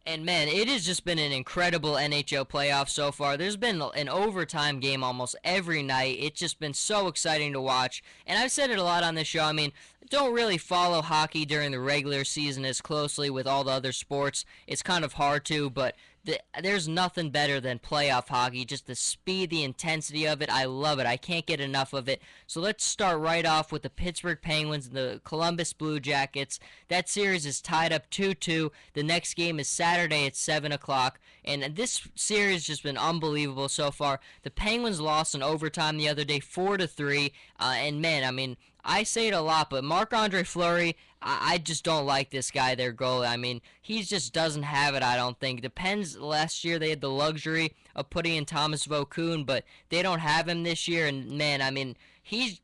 And man, it has just been an incredible NHL playoff so far. There's been an overtime game almost every night. It's just been so exciting to watch. And I've said it a lot on this show. I mean, don't really follow hockey during the regular season as closely with all the other sports. It's kind of hard to, but there's nothing better than playoff hockey. Just the speed, the intensity of it. I love it. I can't get enough of it. So let's start right off with the Pittsburgh Penguins and the Columbus Blue Jackets. That series is tied up 2-2. The next game is Saturday at 7 o'clock. And this series has just been unbelievable so far. The Penguins lost in overtime the other day 4-3. And man, I mean, I say it a lot, but Marc-Andre Fleury, I just don't like this guy, their goalie. I mean, he just doesn't have it, I don't think. The Pens last year, they had the luxury of putting in Thomas Vokoun, but they don't have him this year. And man, I mean,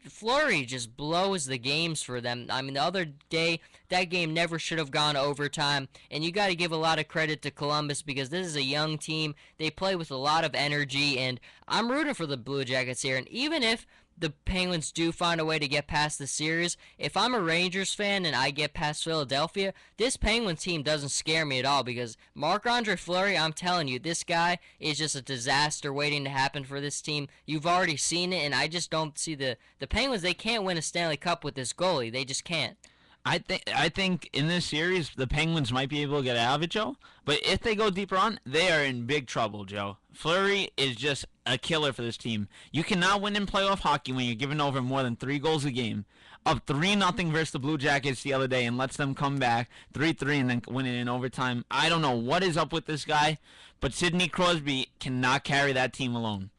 Fleury just blows the games for them. I mean, the other day, that game never should have gone to overtime. And you got to give a lot of credit to Columbus because this is a young team. They play with a lot of energy, and I'm rooting for the Blue Jackets here. And even if the Penguins do find a way to get past the series, if I'm a Rangers fan and I get past Philadelphia, this Penguins team doesn't scare me at all because Marc-Andre Fleury, I'm telling you, this guy is just a disaster waiting to happen for this team. You've already seen it, and I just don't see the Penguins. They can't win a Stanley Cup with this goalie. They just can't. I think in this series the Penguins might be able to get out of it, Joe. But if they go deeper on, they are in big trouble, Joe. Fleury is just a killer for this team. You cannot win in playoff hockey when you're giving over more than 3 goals a game. Up 3-0 versus the Blue Jackets the other day and lets them come back 3-3 and then win it in overtime. I don't know what is up with this guy, but Sidney Crosby cannot carry that team alone.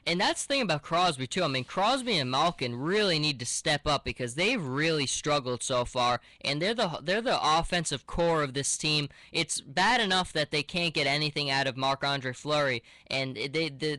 And that's the thing about Crosby, too. I mean, Crosby and Malkin really need to step up because they've really struggled so far, and they're the offensive core of this team. It's bad enough that they can't get anything out of Marc-Andre Fleury, and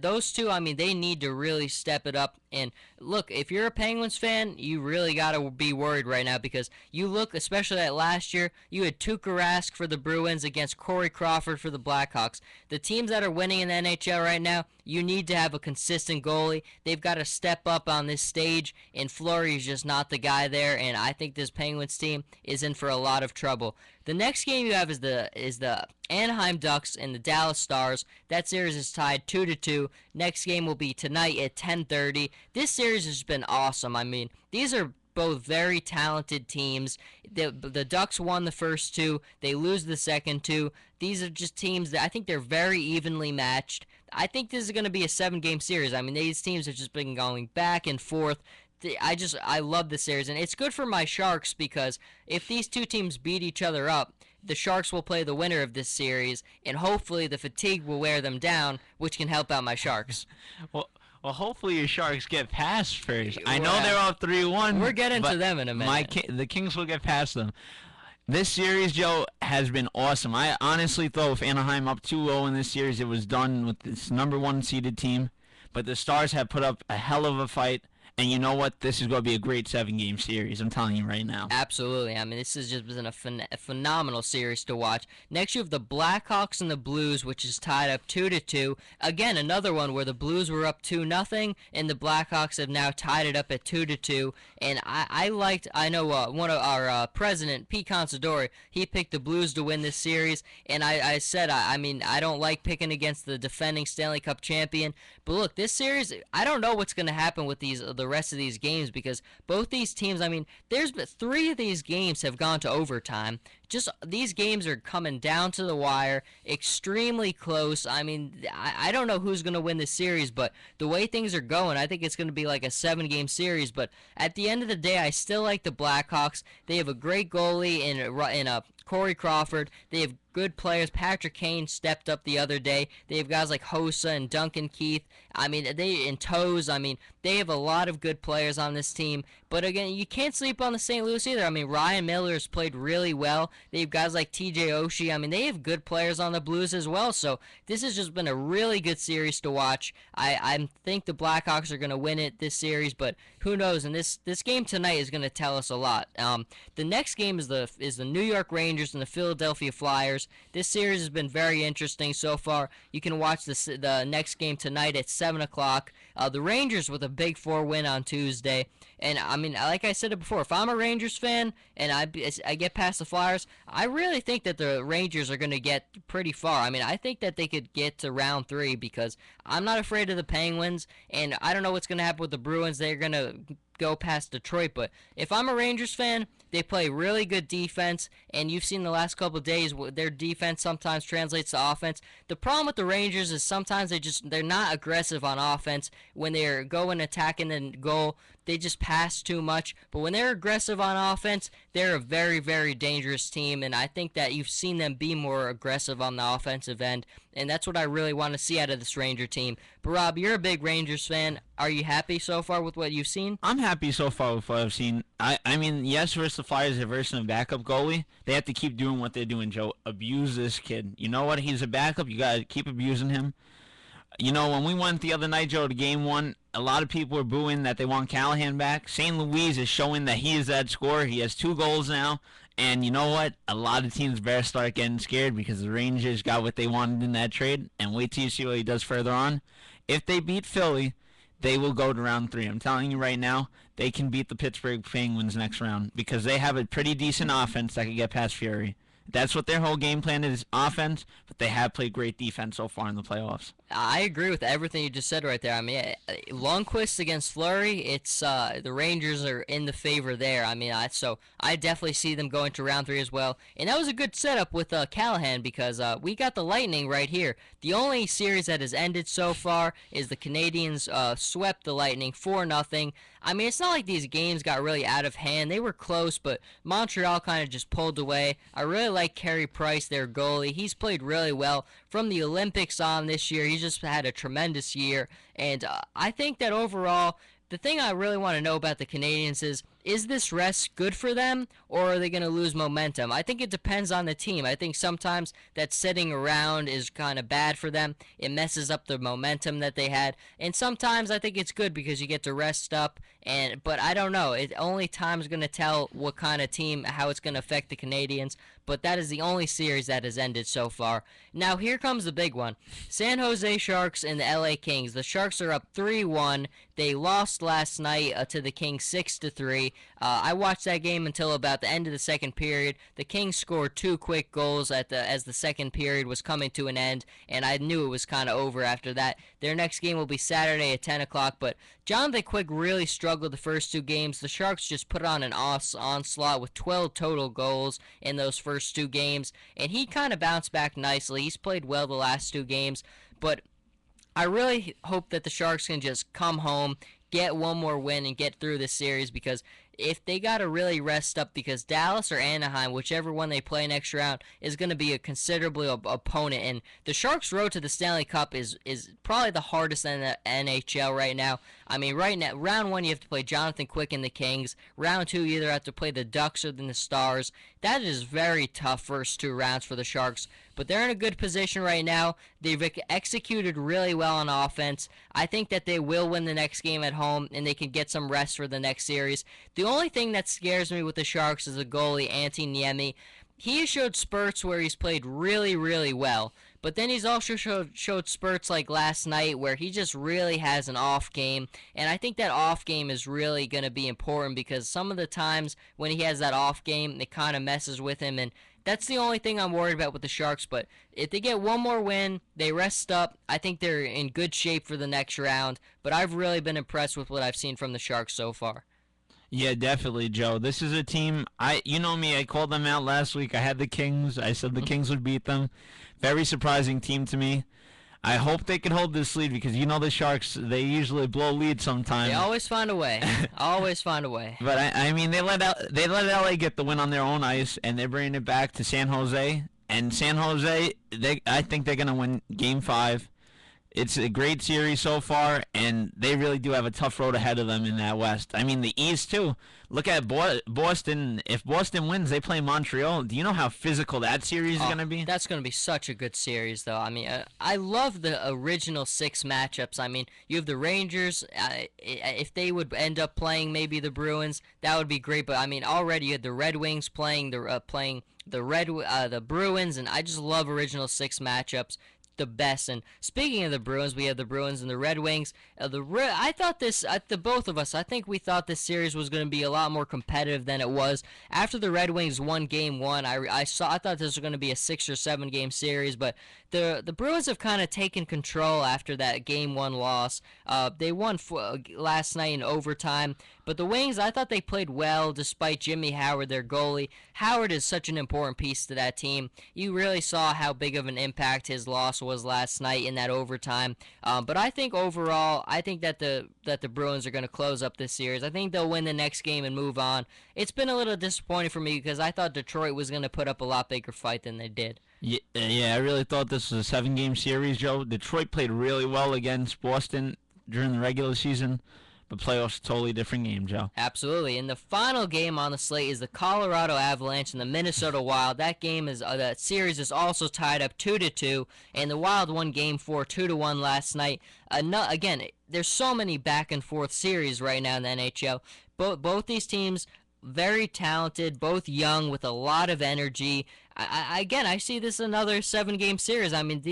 those two, I mean, they need to really step it up. And look, if you're a Penguins fan, you really got to be worried right now because you look, especially at last year, you had Tuukka Rask for the Bruins against Corey Crawford for the Blackhawks. The teams that are winning in the NHL right now, you need to have a consistent goalie. They've got to step up on this stage, and Fleury is just not the guy there, and I think this Penguins team is in for a lot of trouble. The next game you have is the Anaheim Ducks and the Dallas Stars. That series is tied 2-2. Next game will be tonight at 10:30. This series has been awesome. I mean, these are both very talented teams. The Ducks won the first two. They lose the second two. These are just teams that I think they're very evenly matched. I think this is going to be a 7-game series. I mean, these teams have just been going back and forth. I love this series, and it's good for my Sharks because if these two teams beat each other up, the Sharks will play the winner of this series, and hopefully the fatigue will wear them down, which can help out my Sharks. Well, hopefully your Sharks get past first. I know they're up 3-1. We're getting to them in a minute. The Kings will get past them. This series, Joe, has been awesome. I honestly thought with Anaheim up 2-0 in this series, it was done with this number 1 seeded team. But the Stars have put up a hell of a fight. And you know what? This is going to be a great 7-game series. I'm telling you right now. Absolutely. I mean, this has just been a phenomenal series to watch. Next, you have the Blackhawks and the Blues, which is tied up 2-2. Again, another one where the Blues were up 2-0, and the Blackhawks have now tied it up at 2-2. And I know one of our president, Pete Considori, he picked the Blues to win this series. And I said, I mean, I don't like picking against the defending Stanley Cup champion. But look, this series, I don't know what's going to happen with the rest of these games because both these teams, I mean, there's 3 of these games have gone to overtime. Just these games are coming down to the wire, extremely close. I mean, I don't know who's going to win this series, but the way things are going, I think it's going to be like a 7-game series. But at the end of the day, I still like the Blackhawks. They have a great goalie in Corey Crawford. They have good players. Patrick Kane stepped up the other day. They have guys like Hossa and Duncan Keith. I mean, Toes. I mean, they have a lot of good players on this team. But again, you can't sleep on the St. Louis either. I mean, Ryan Miller has played really well. They have guys like TJ Oshie. I mean, they have good players on the Blues as well. So this has just been a really good series to watch. I think the Blackhawks are going to win it this series, but who knows? And this game tonight is going to tell us a lot. The next game is the New York Rangers and the Philadelphia Flyers. This series has been very interesting so far. You can watch the next game tonight at 7 o'clock. The Rangers with a Big 4 win on Tuesday. And, I mean, mean, like I said it before, if I'm a Rangers fan and I get past the Flyers, I really think that the Rangers are going to get pretty far. I mean, I think that they could get to round 3 because I'm not afraid of the Penguins, and I don't know what's going to happen with the Bruins. They're going to go past Detroit, but if I'm a Rangers fan, they play really good defense, and you've seen the last couple of days their defense sometimes translates to offense. The problem with the Rangers is sometimes they're not aggressive on offense when they're going attacking the goal. They just pass too much. But when they're aggressive on offense, they're a very, very dangerous team, and I think that you've seen them be more aggressive on the offensive end, and that's what I really want to see out of this Ranger team. But Rob, you're a big Rangers fan. Are you happy so far with what you've seen? I'm happy so far with what I've seen. I mean, yes, versus the Flyers, they're versus a backup goalie. They have to keep doing what they're doing, Joe. Abuse this kid. You know what? He's a backup. You got to keep abusing him. You know, when we went the other night, Joe, to game 1, a lot of people were booing that they want Callahan back. St. Louis is showing that he is that scorer. He has 2 goals now. And you know what? A lot of teams better start getting scared because the Rangers got what they wanted in that trade. And wait till you see what he does further on. If they beat Philly, they will go to round 3. I'm telling you right now, they can beat the Pittsburgh Penguins next round because they have a pretty decent offense that can get past Fury. That's what their whole game plan is, offense, but they have played great defense so far in the playoffs. I agree with everything you just said right there. I mean, Lundqvist against Fleury, it's the Rangers are in the favor there. I mean, so I definitely see them going to round 3 as well. And that was a good setup with Callahan because we got the Lightning right here. The only series that has ended so far is the Canadiens swept the Lightning 4-0. I mean, it's not like these games got really out of hand. They were close, but Montreal kind of just pulled away. I really like Carey Price, their goalie. He's played really well from the Olympics on this year. He's just had a tremendous year, and I think that overall, the thing I really want to know about the Canadiens is this rest good for them, or are they going to lose momentum? I think it depends on the team. I think sometimes that sitting around is kind of bad for them. It messes up the momentum that they had, and sometimes I think it's good because you get to rest up. But I don't know. Only time's going to tell what kind of team, how it's going to affect the Canadiens. But that is the only series that has ended so far. Now here comes the big one: San Jose Sharks and the LA Kings. The Sharks are up 3-1. They lost last night to the Kings 6-3. I watched that game until about the end of the second period. The Kings scored 2 quick goals as the second period was coming to an end, and I knew it was kind of over after that. Their next game will be Saturday at 10 o'clock, but Jonathan Quick really struggled the first 2 games. The Sharks just put on an onslaught with 12 total goals in those first 2 games, and he kind of bounced back nicely. He's played well the last 2 games, but I really hope that the Sharks can just come home, get one more win, and get through this series, because if they got to really rest up, because Dallas or Anaheim, whichever one they play next round, is going to be a considerable opponent. And the Sharks' road to the Stanley Cup is probably the hardest in the NHL right now. I mean, right now, round 1 you have to play Jonathan Quick and the Kings. Round 2 you either have to play the Ducks or the Stars. That is very tough first 2 rounds for the Sharks. But they're in a good position right now. They've executed really well on offense. I think that they will win the next game at home, and they can get some rest for the next series. The only thing that scares me with the Sharks is the goalie, Antti Niemi. He has showed spurts where he's played really, really well. But then he's also showed spurts like last night where he just really has an off game. And I think that off game is really going to be important, because some of the times when he has that off game, it kind of messes with him. And that's the only thing I'm worried about with the Sharks. But if they get one more win, they rest up, I think they're in good shape for the next round. But I've really been impressed with what I've seen from the Sharks so far. Yeah, definitely, Joe. This is a team, you know me, I called them out last week. I had the Kings. I said the Kings would beat them. Very surprising team to me. I hope they can hold this lead, because you know the Sharks, they usually blow leads sometimes. They always find a way. Always find a way. But I mean, they let LA get the win on their own ice, and they're bringing it back to San Jose. And San Jose, I think they're gonna win Game 5. It's a great series so far, and they really do have a tough road ahead of them in that West. I mean, the East, too. Look at Boston. If Boston wins, they play Montreal. Do you know how physical that series is going to be? That's going to be such a good series, though. I mean, I love the original 6 matchups. I mean, you have the Rangers. If they would end up playing maybe the Bruins, that would be great. But, I mean, already you had the Red Wings playing the Bruins, and I just love original 6 matchups. the best. And speaking of the Bruins, we have the Bruins and the Red Wings. I thought the both of us, I think we thought this series was going to be a lot more competitive than it was. After the Red Wings won Game 1, I thought this was going to be a 6 or 7 game series, but the Bruins have kind of taken control after that Game 1 loss. They won last night in overtime, but the Wings, I thought they played well despite Jimmy Howard, their goalie. Howard is such an important piece to that team. You really saw how big of an impact his loss was last night in that overtime. But I think overall, I think that the Bruins are going to close up this series. I think they'll win the next game and move on. It's been a little disappointing for me because I thought Detroit was going to put up a lot bigger fight than they did. Yeah, I really thought this was a 7 game series, Joe. Detroit played really well against Boston during the regular season, but playoffs totally different game, Joe. Absolutely. And the final game on the slate is the Colorado Avalanche and the Minnesota Wild. That series is also tied up 2-2, and the Wild won Game 4 2-1 last night. Again, there's so many back and forth series right now in the NHL. Both these teams very talented, both young with a lot of energy. I see this another 7 game series. I mean,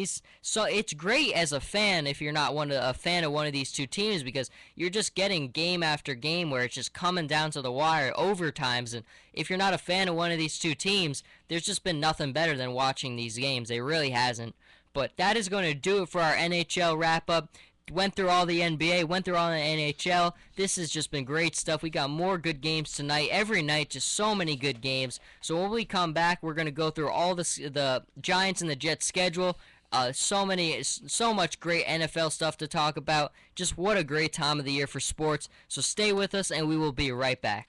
so it's great as a fan if you're not a fan of one of these two teams because you're just getting game after game where it's just coming down to the wire, overtimes. And if you're not a fan of one of these two teams, there's just been nothing better than watching these games. It really hasn't. But that is going to do it for our NHL wrap up. Went through all the NBA, went through all the NHL. This has just been great stuff. We got more good games tonight. Every night, just so many good games. So when we come back, we're going to go through all the Giants and the Jets schedule. So much great NFL stuff to talk about. Just what a great time of the year for sports. So stay with us, and we will be right back.